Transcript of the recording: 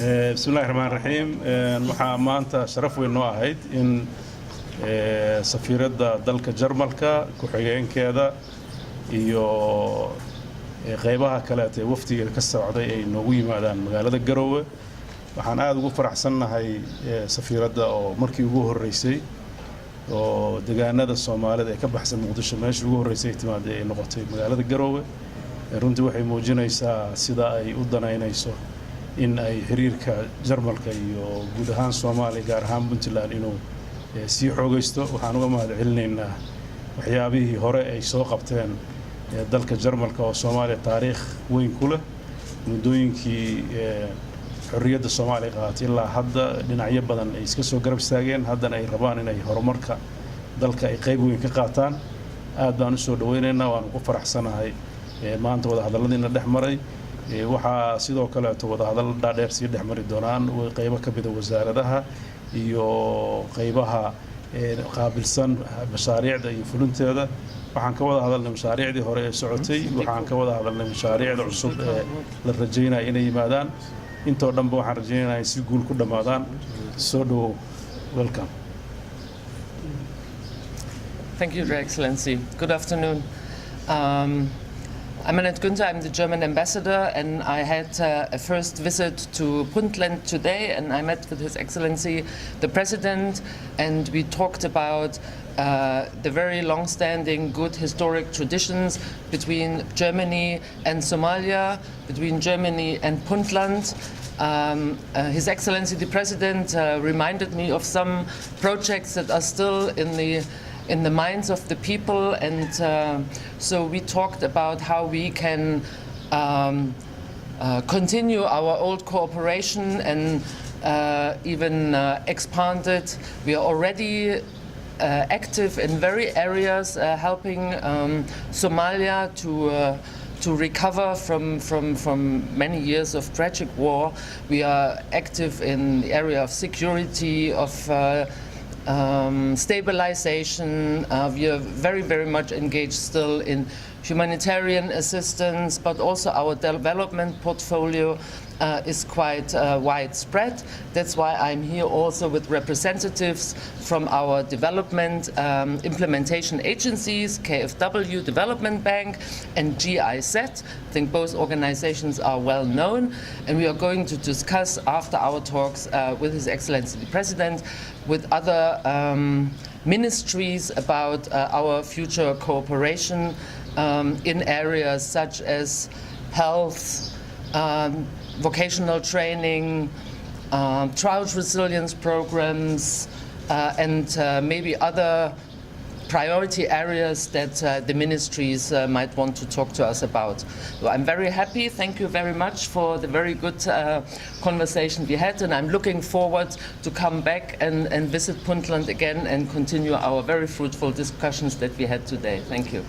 بسم الله الرحمن الرحيم waxaa maanta sharaf weyn noo ahayd in safiirada dalka Jarmalka ku xigeenkeeda iyo qaybaha kale ee waftiga ka socday ay noogu yimaadaan magaalada Garowe waxaan aad ugu faraxsanahay safiirada oo markii ugu horeysay oo deegaanada Soomaalida ee ka baxsan Muqdisho meeshii ugu horeysay timaaday ay noqotay magaalada Garowe runtii waxay muujinaysaa sida ay u danaynayso in ay xiriirka Jarmalka iyo guud ahaan Soomaaliya gaar ahaan Puntland inuu si xoogaysto waxaan uga mahadcelinaynaa waxyaabihii hore ay soo qabteen dalka Jarmalka oo Soomaaliya taariikh weyn ku leh muddooyinkii xorriyadda Soomaaliya qaadatay ilaa hadda dhinacyo badan ay iska soo garab istaageen haddana ay rabaan inay horumarka dalka ay qayb weyn ka qaataan aad baan u soo dhaweynaynaa waan ugu faraxsanahay maanta wada hadalladiina dhex maray waxaa sidoo kale wada hadal dhaadheer sii dhex mari doonaan qaybo ka mid ah wasaaradaha iyo qaybaha qaabilsan mashaariicda iyo fulinteeda waxaan ka wada hadalnay mashaariicdii hore ee socotay waxaan ka wada hadalnay mashaariicda cusub ee la rajaynayo inay yimaadaan intoo dhanba waxaan rajaynayaa in si guul ku dhamaadaan soo dhawow welcome. Thank you, Your Excellency. Good afternoon. I'm Annette Günther, I'm the German ambassador, and I had a first visit to Puntland today, and I met with His Excellency the President, and we talked about the very long-standing good historic traditions between Germany and Somalia, between Germany and Puntland. His Excellency the President reminded me of some projects that are still in the minds of the people, and so we talked about how we can continue our old cooperation and even expand it. We are already active in very areas helping Somalia to recover from many years of tragic war. We are active in the area of security, of stabilization. We are very much engaged still in humanitarian assistance, but also our development portfolio is quite widespread. That's why I'm here also with representatives from our development implementation agencies, KfW Development Bank and GIZ. I think both organizations are well known, and we are going to discuss after our talks with His Excellency the President with other ministries about our future cooperation in areas such as health, vocational training, drought resilience programs, and maybe other priority areas that the ministries might want to talk to us about. So I'm very happy. Thank you very much for the very good conversation we had, and I'm looking forward to come back and visit Puntland again and continue our very fruitful discussions that we had today. Thank you.